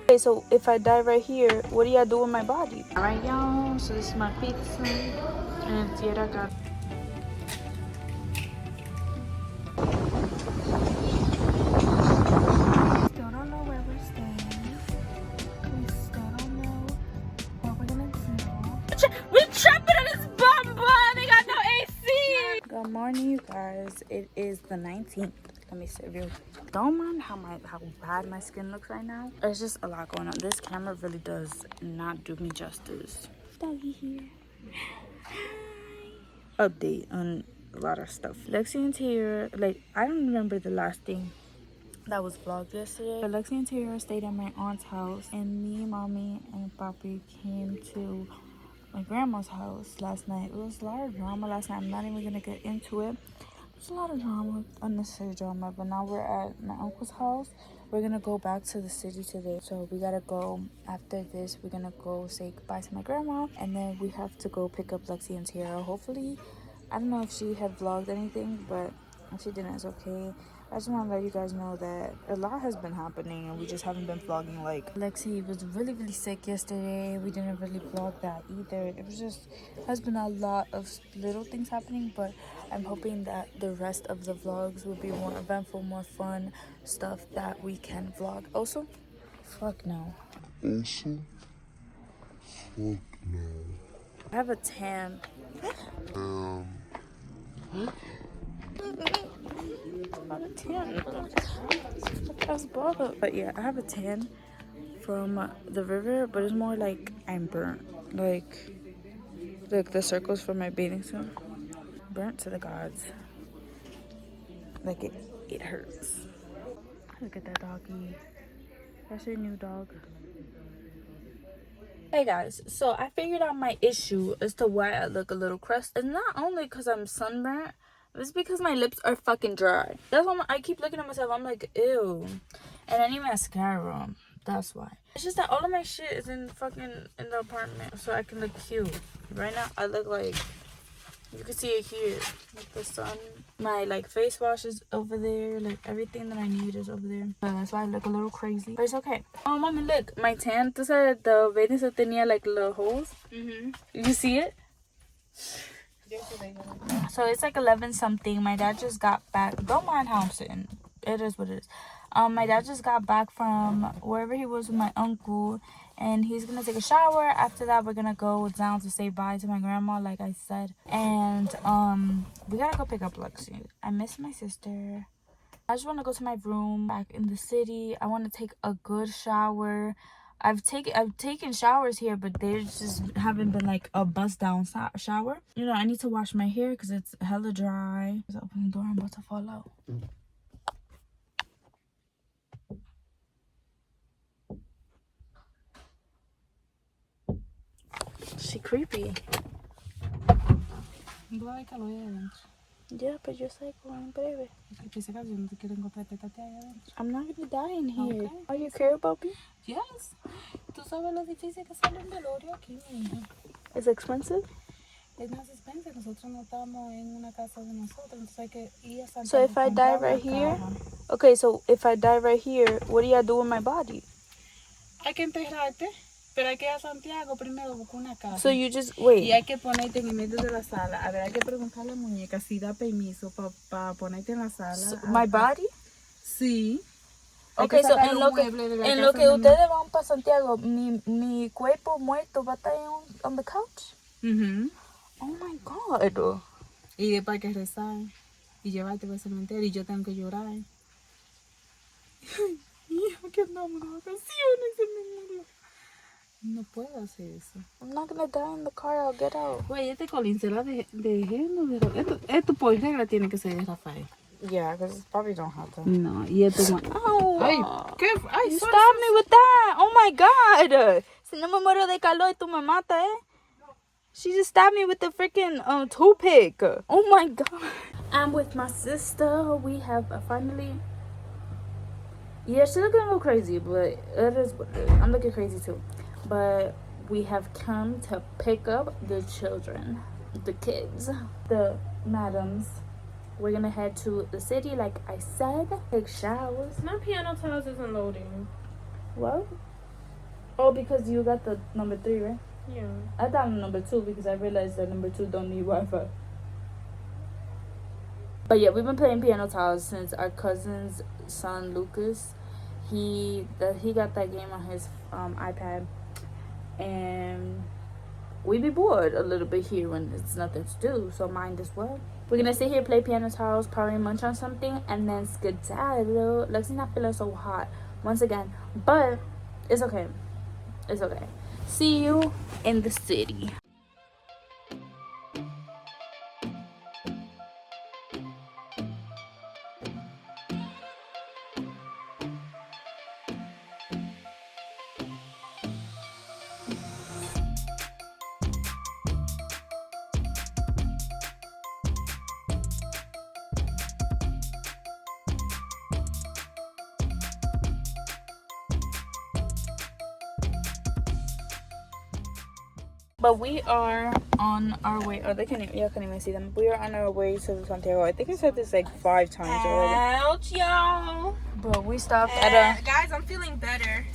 Okay, so if I die right here, what do y'all do with my body? Alright, y'all, so this is my pizza, and it's yet I got. Still don't know where we're staying. We still don't know what we're gonna do. We're trapping in this bum bun. They got no AC. Good morning, you guys. It is the 19th. Let me serve you. Don't mind how bad my skin looks right now. There's just a lot going on. This camera really does not do me justice. Doggy here. Hi. Update on a lot of stuff. Lexi and here. Like, I don't remember the last thing that was vlogged yesterday. But Lexi and Tara stayed at my aunt's house, and me, mommy, and papi came to my grandma's house last night. It was a lot of drama last night. I'm not even gonna get into it. It's a lot of drama, unnecessary drama. But now we're at my uncle's house. We're gonna go back to the city today, so we gotta go. After this, we're gonna go say goodbye to my grandma, and then we have to go pick up Lexi and Tara. Hopefully, I don't know if she had vlogged anything, but if she didn't, it's okay. I just want to let you guys know that a lot has been happening and we just haven't been vlogging. Like, Lexi was really sick yesterday. We didn't really vlog that either. It was just, has been a lot of little things happening, but I'm hoping that the rest of the vlogs will be more eventful, more fun stuff that we can vlog. Also, fuck no. I have a tan. Not a tan. That's bother. But yeah, I have a tan from the river, but it's more like I'm burnt. Like the circles from my bathing suit. Burnt to the gods. Like it hurts. Look at that doggy. That's your new dog. Hey guys, so I figured out my issue as to why I look a little crusty. It's not only because I'm sunburnt, it's because my lips are fucking dry. That's why I keep looking at myself. I'm like, ew. And I need mascara. That's why. It's just that all of my shit is in the apartment, so I can look cute. Right now, I look like, you can see it here. Like the sun. My like face wash is over there. Like everything that I need is over there. So that's why I look a little crazy. But it's okay. Oh, mommy, look. My tan, tú sabes, the bathing suit tenía like little holes. You see it? So it's like 11 something. My dad just got back. Don't mind how I'm sitting. It is what it is. My dad just got back from wherever he was with my uncle, and he's gonna take a shower. After that, we're gonna go down to say bye to my grandma, like I said. And we gotta go pick up Lexi. I miss my sister. I just want to go to my room back in the city. I want to take a good shower. I've taken showers here, but they just haven't been like a bust down shower. You know, I need to wash my hair because it's hella dry. Just open the door. I'm about to fall out. She creepy. Yeah, but just like one baby. I'm not gonna die in here. Okay. Are you care about me? Yes. Tú sabes lo difícil que sale un velorio aquí, mi hija. It's expensive? Es más expensive. Nosotros no estamos en una casa de nosotros, entonces hay que ir a Santiago. So if I die right here? Okay, so if I die right here, what do y'all do with my body? Hay que enterrarte, pero hay que ir a Santiago primero buscar una casa. So you just, wait. Y hay que ponerte en el medio de la sala. A ver, hay que preguntarle a la muñeca si da permiso para ponerte en la sala. So, my body? Sí. Okay, so en lo que ustedes van para Santiago, mi cuerpo muerto va a estar on the couch? Oh my God. Y después hay que rezar y llevarte al cementerio y yo tengo que llorar. Hija, que andamos de vacaciones en mi mundo. No puedo hacer eso. I'm not gonna die in the car. I'll get out. Güey, este colín será de género. Esto por regla tiene que ser de Rafael. Yeah, because probably don't have to. No, y esto no. Oh, Ay, ¿qué? Ay, you stopped me with that. Oh my God. Si no me muero de calor, tú me matas, eh? She just stabbed me with the freaking toothpick. Oh my God. I'm with my sister. We have finally. Yeah, she's looking a little crazy, but it is what it is. I'm looking crazy too. But we have come to pick up the children, the kids, the madams. We're gonna head to the city, like I said, take showers. My piano tiles isn't loading. What? Oh, because you got the number 3, right? Yeah. I thought number 2 because I realized that number 2 don't need Wi-Fi. But yeah, we've been playing piano tiles since our cousin's son Lucas. He got that game on his iPad, and we be bored a little bit here when it's nothing to do. So might as well. We're gonna sit here, play piano tiles, probably munch on something, and then skedaddle. Lexi's not feeling so hot once again, but it's okay. It's okay. See you in the city. But we are on our way. Oh, y'all can't even see them. We are on our way to Santiago. I think I said this like 5 times already. Ouch, y'all. But we stopped at a. Guys, I'm feeling better.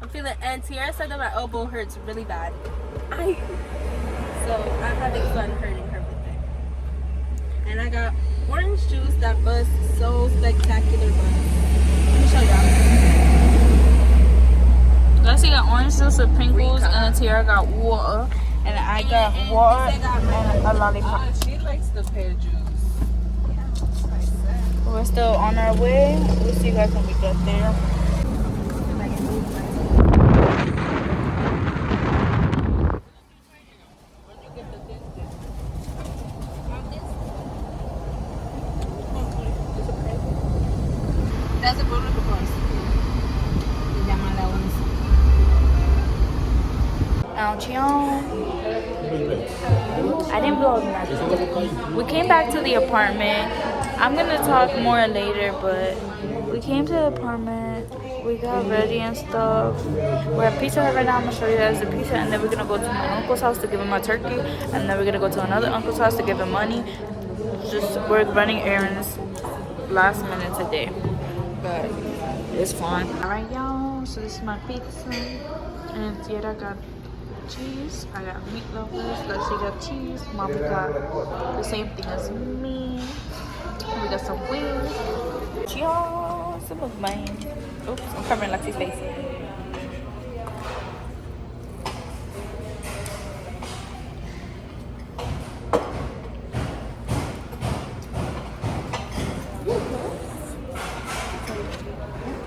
I'm feeling. And Tiara said that my elbow hurts really bad. So I'm having fun hurting her with it. And I got orange juice that was so spectacular. Let me show y'all. Lexi got orange juice with Pringles, and then Tiara got water, and I got water and a lollipop. She likes the pear juice. We're still on our way. We'll see you guys when we get there. That's a good course. Ouch, y'all. I didn't vlog that. We came back to the apartment. I'm gonna talk more later, but we came to the apartment. We got ready and stuff. We're at Pizza Hut right now. I'm gonna show you guys the pizza, and then we're gonna go to my uncle's house to give him my turkey, and then we're gonna go to another uncle's house to give him money. We're running errands last minute today, but it's fun. All right, y'all. So this is my pizza, and Tiara got cheese. I got meat lovers. Lexi got cheese. Mama got the same thing as me. We got some wings. Y'all, some of mine. Oops, I'm covering Lexi's face.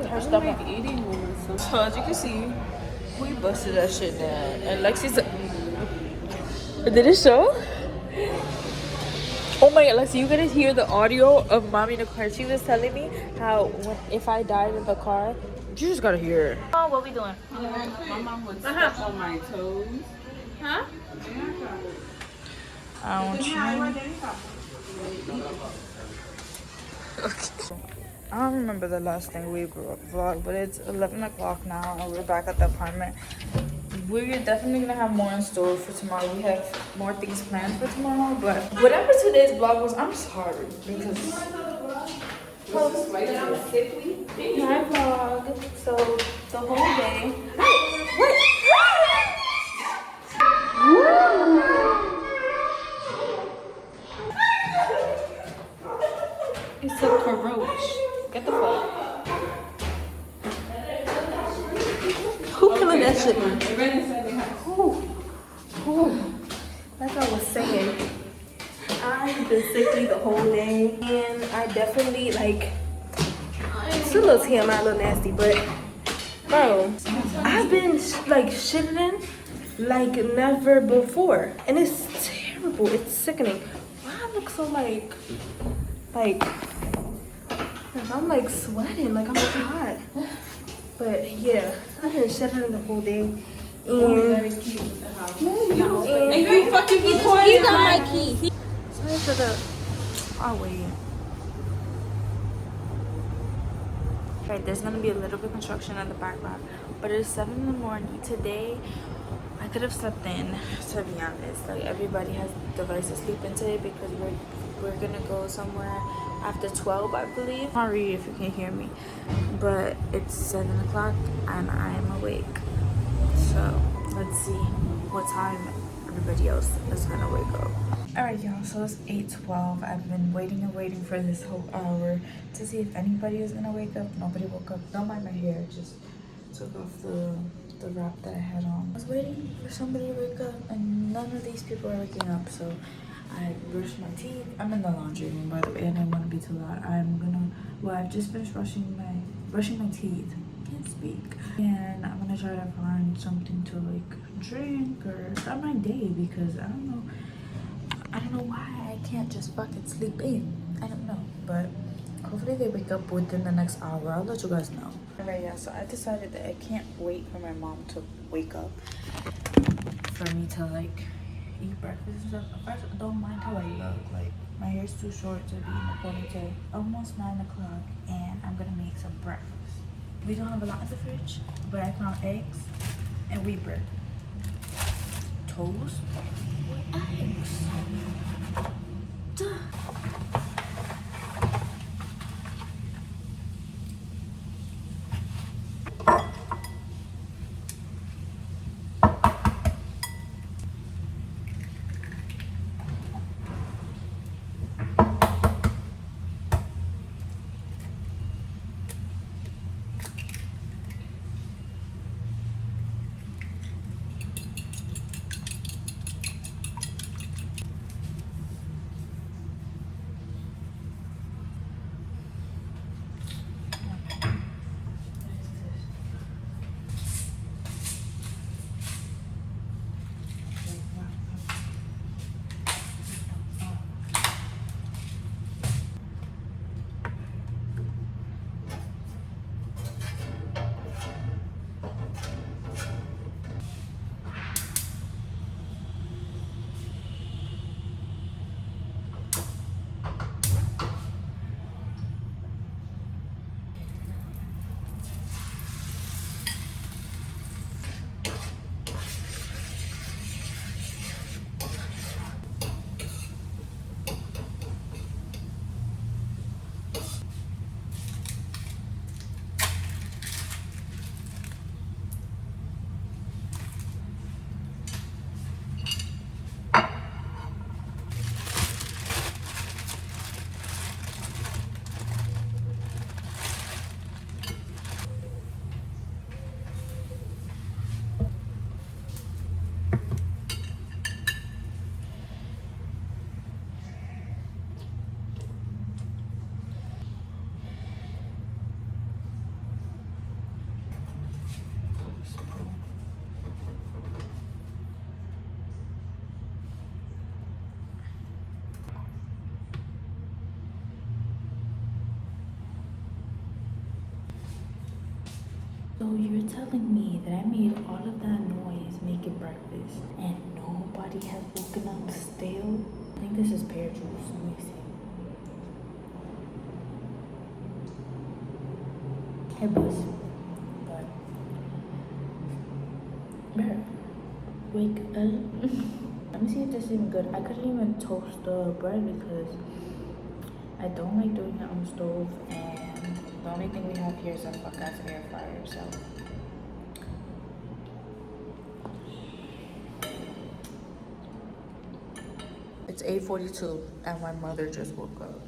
Her stomach eating. So as you can see, we busted that shit down. And Lexi's. Did it show? Oh my god, Lexi, you gotta hear the audio of mommy in the car. She was telling me how if I died in the car, you just gotta hear it. Oh, what we doing? My mom would step on my toes. Huh? I don't know. Okay. I don't remember the last thing we vlogged, but it's 11 o'clock now and we're back at the apartment. We're definitely gonna have more in store for tomorrow. We have more things planned for tomorrow, but whatever today's vlog was, I'm sorry because hi vlog. So the whole day. It's a roach. Get the fuck. Who killing that shit, man? Like I was saying, I've been sickly the whole day, and I definitely it's a little TMI, a little nasty, but bro, I've been shitting like never before, and it's terrible. It's sickening. Why I look so I'm sweating, I'm hot. But yeah, I've been shitting the whole day. And you fucking be quiet. He's on my key. Sorry for the. I'll wait. Right, there's gonna be a little bit of construction in the background, but it's 7 in the morning. Today, I could have slept in, to be honest. Everybody has devices to sleep in today because we're gonna go somewhere after 12, I believe. Sorry if you can't hear me, but it's 7 o'clock and I'm awake. So let's see what time everybody else is gonna wake up. All right, y'all, so it's 8:12. I've been waiting and waiting for this whole hour to see if anybody is gonna wake up. Nobody woke up. Don't mind my hair, just took off the wrap that I had on. I was waiting for somebody to wake up and none of these people are waking up, so I brushed my teeth. I'm in the laundry room, by the way. I didn't want to be too loud. I've just finished brushing my teeth. Can't speak. And I'm gonna try to find something to like drink or start my day because I don't know why I can't just fucking sleep in. I don't know, but hopefully they wake up within the next hour. I'll let you guys know. Alright, yeah, so I decided that I can't wait for my mom to wake up for me to like eat breakfast and stuff. First, I don't mind how I look. Like, my hair's too short to be in a ponytail. Almost 9 o'clock, and I'm gonna make some breakfast. We don't have a lot in the fridge, but I found eggs and wheat bread. Toast with eggs. Duh. So you're telling me that I made all of that noise making breakfast and nobody has woken up still? I think this is pear juice. Let me see. It was. But, bruh, wake up. Let me see if this is even good. I couldn't even toast the bread because I don't like doing it on the stove, and the only thing we have here is a fuck-ass air fryer, so. It's 8:42 and my mother just woke up.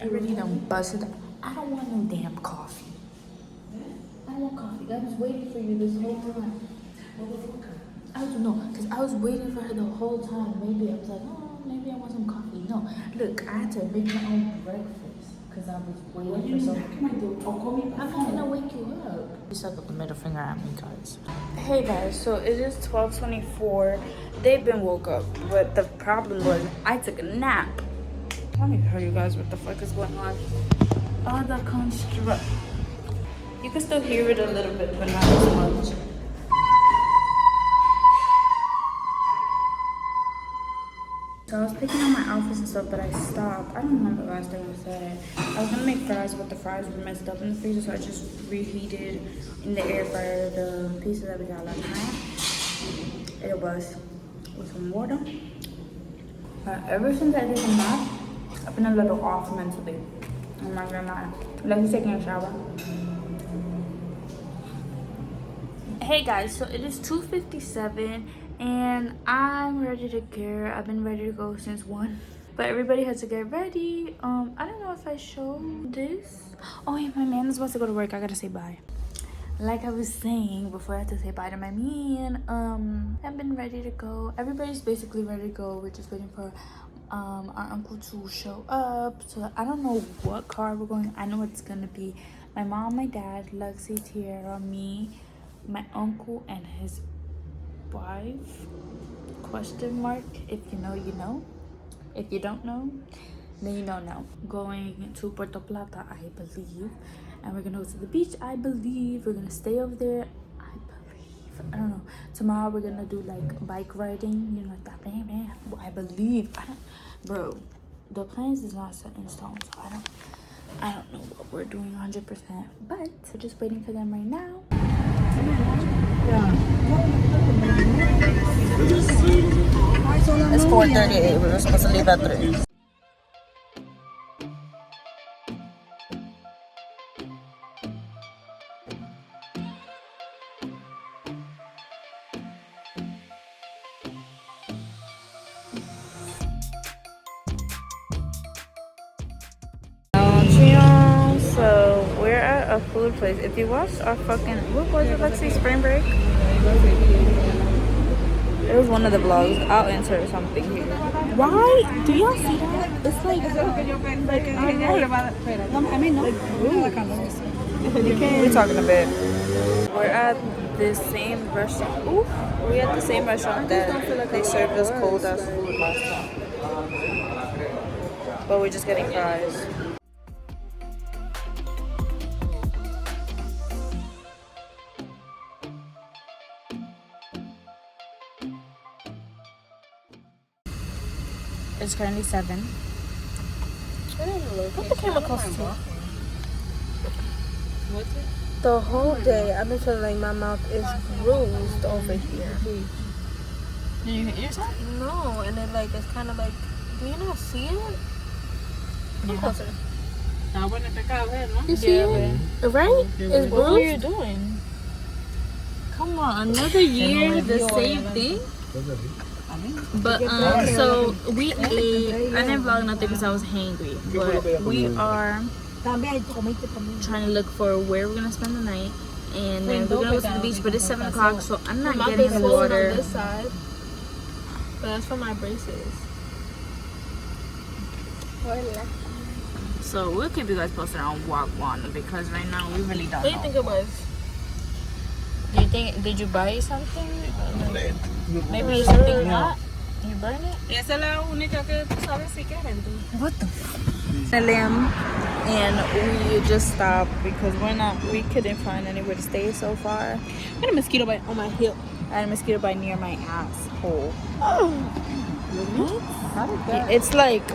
I really don't bust it. I don't want no damn coffee. I don't want coffee. I was waiting for you this whole time. I don't know, because I was waiting for her the whole time. Maybe I was like, oh, maybe I want some coffee. No, look, I had to make my own breakfast because I was waiting for something. I'm not gonna wake you up. You stuck up the middle finger at me, guys. Hey guys, so it is 12:24. They've been woke up, but the problem was I took a nap. Let me tell you guys what the fuck is going on. All the construct. You can still hear it a little bit, but not as much. So I was picking up my outfits and stuff, but I stopped. I don't remember the last thing I said. I was gonna make fries, but the fries were messed up in the freezer, so I just reheated in the air fryer the pieces that we got last night. It was with some water. Ever since I did the nap, I've been a little off mentally. I'm not gonna lie. Lexi's taking a shower. Hey guys, so it is 2:57 and I'm ready to go. I've been ready to go since 1. But everybody has to get ready. I don't know if I showed this. Oh yeah, my man is supposed to go to work. I gotta say bye. Like I was saying before, I had to say bye to my man. I've been ready to go. Everybody's basically ready to go. We're just waiting for our uncle to show up. So I don't know what car we're going. I know it's gonna be my mom, my dad, Lexi, Tiara, me, my uncle, and his wife. Question mark. If you know, you know. If you don't know, then you don't know. Going to Puerto Plata, I believe. And we're gonna go to the beach, I believe. We're gonna stay over there, I believe. I don't know. Tomorrow we're gonna do like bike riding, you know, like that. I believe. Bro, the plans is not set in stone, so I don't know what we're doing 100%. But we're just waiting for them right now. It's 4:38. We were supposed to leave at 3. So we're at a food place. If you watched our fucking, what was it, Lexi? Spring break? It was one of the vlogs. I'll insert something here. Why? Do y'all see that? It's like we're talking a bit. We're at the same restaurant. Ooh, we're at the same restaurant that they served us cold ass food last time. But we're just getting fries. It's currently 7. What the camera cost to? The whole day, I've been feeling like my mouth is bruised over here. Did you hit yourself? No, and it like it's kind of like, do you not see it? Come closer. You see it? Right? It's What were you bruised. doing? Come on, another year, the same thing. But so we ate. I didn't vlog nothing because I was hangry. But we are trying to look for where we're gonna spend the night, and then we're gonna go to the beach. But it's 7 o'clock, so I'm not getting in the water. On this side, but that's for my braces. So we'll keep you guys posted on Walk One because right now we really don't What do you know. think it was? Do you think? Did you buy something? Maybe something hot. You burn it? Esa es la única que tú sabes si quieren. What the? And we just stopped because we couldn't find anywhere to stay so far. I had a mosquito bite on my hip. I had a mosquito bite near my asshole. Oh. What? It's like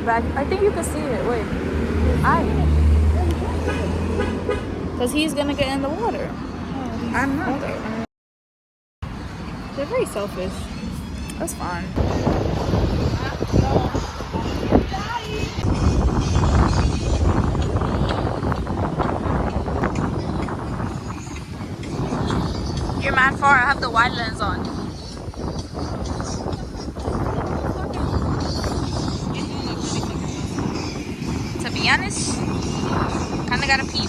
back. I think you can see it. Wait, because he's gonna get in the water. I'm not though. They're very selfish. That's fine. You're mad far. I have the wide lens on. To be honest, kinda gotta pee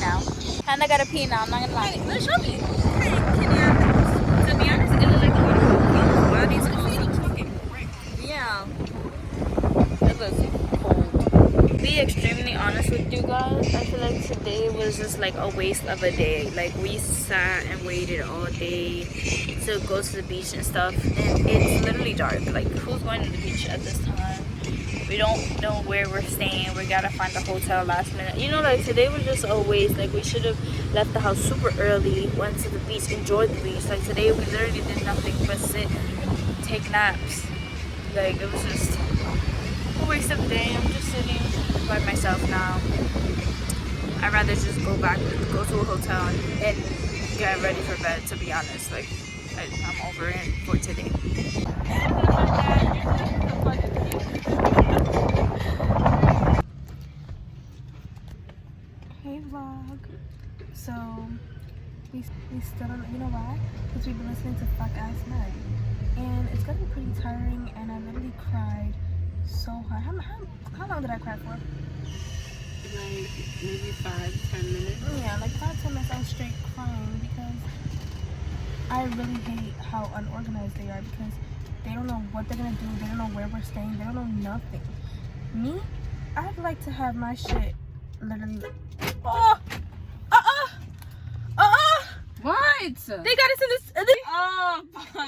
now. I'm not gonna lie. Let's show me. To be honest, it looks like the water body's fucking brick. Yeah. It looks cold. Be extremely honest with you guys. I feel like today was just like a waste of a day. Like we sat and waited all day to go to the beach and stuff, and it's literally dark. Like who's going to the beach at this time? We don't know where we're staying. We gotta find a hotel last minute. You know, like today was just a waste. Like we should have left the house super early, went to the beach, enjoyed the beach. Like today we literally did nothing but sit, take naps. Like it was just a waste of the day. I'm just sitting by myself now. I'd rather just go to a hotel and get ready for bed, to be honest. Like I'm over it for today. Hey vlog. So we still don't, you know why? Because we've been listening to Fuck Ass Men. And it's gonna be pretty tiring, and I literally cried so hard. How long did I cry for? Like maybe 5-10 minutes. Yeah, like 5-10 minutes I was straight crying because I really hate how unorganized they are, because they don't know what they're gonna do, they don't know where we're staying, they don't know nothing. Me, I'd like to have my shit literally. Oh! What? They got us in this. Oh,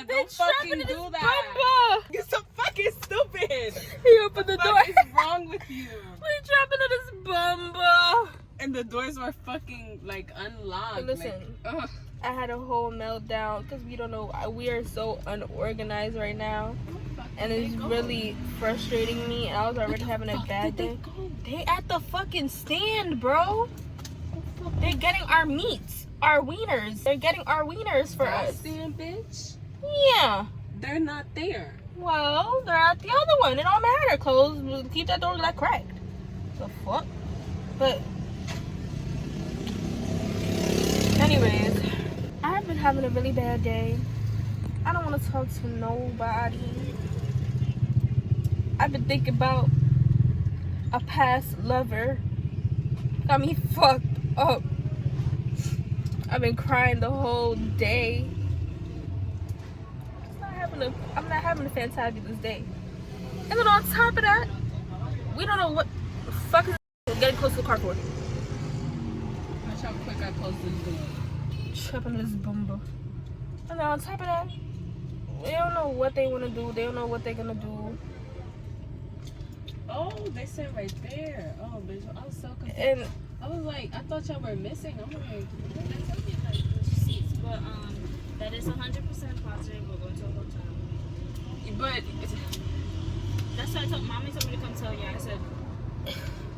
don't fucking do that. Bumba. You're so fucking stupid. He opened the door. What is wrong with you? We trapping in this bumba. And the doors were fucking like unlocked. Listen, Like, I had a whole meltdown because we don't know. We are so unorganized right now, and it's really frustrating me. And I was already having a bad day. They at the fucking stand, bro. They're getting our meats, our wieners. They're getting our wieners for us. Stand, bitch. Yeah. They're not there. Well, they're at the other one. It don't matter. Close. Keep that door like cracked. The fuck. But anyways, I've been having a really bad day. I don't want to talk to nobody. I've been thinking about a past lover. Got me fucked up. I've been crying the whole day. I'm not having a fantabulous day. And then on top of that, we don't know what the fuck is getting close to the carport. Watch how quick I close this door. Tripping this bumba. And then on top of that, they don't know what they want to do. They don't know what they're gonna do. Oh, they said right there. Oh, bitch, I was so confused. And I was like, I thought y'all were missing. I'm like, They told me like the seats, but that is 100% positive. We're going to a hotel. but That's what I told mommy. Told me to come tell you. I said,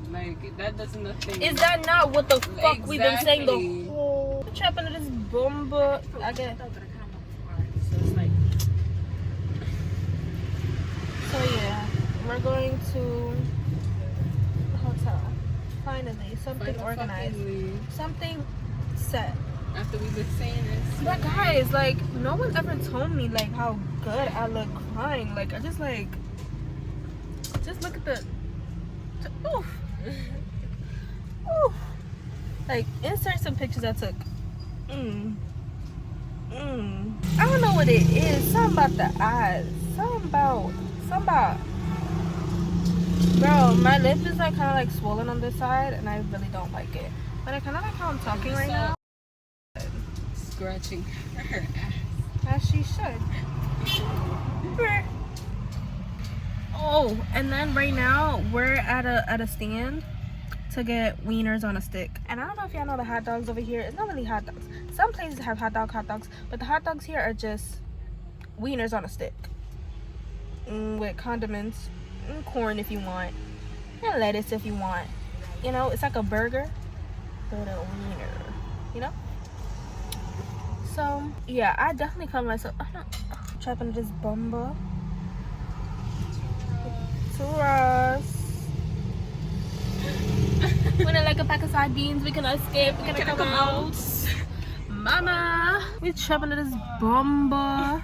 like that does nothing. is that not what the fuck we've been saying Exactly. the whole trapping in this bumba? I get. "Oh, but I kind of hard." So it's like, So yeah, we're going to the hotel. Finally, something Final organized, fucking leave. something set. After we've been saying this. But guys, like, no one ever told me like how good I look crying. Like, I just like, just look at the, oof, oof. Like, insert some pictures I took. I don't know what it is. Something about the eyes. Something about. Bro, my lip is like kind of like swollen on this side, and I really don't like it. But I kind of like how I'm talking right now. Scratching her ass. As she should. Oh, and then right now we're at a stand to get wieners on a stick. And I don't know if y'all know the hot dogs over here. It's not really hot dogs. Some places have hot dogs, but the hot dogs here are just wieners on a stick with condiments and corn if you want, and lettuce if you want. You know, it's like a burger, but a wiener. You know. So yeah, I definitely call myself trapping this bumba. Tourists. When I like a pack of sardines, we can escape. We can come out. Mama, we trapping this bumba.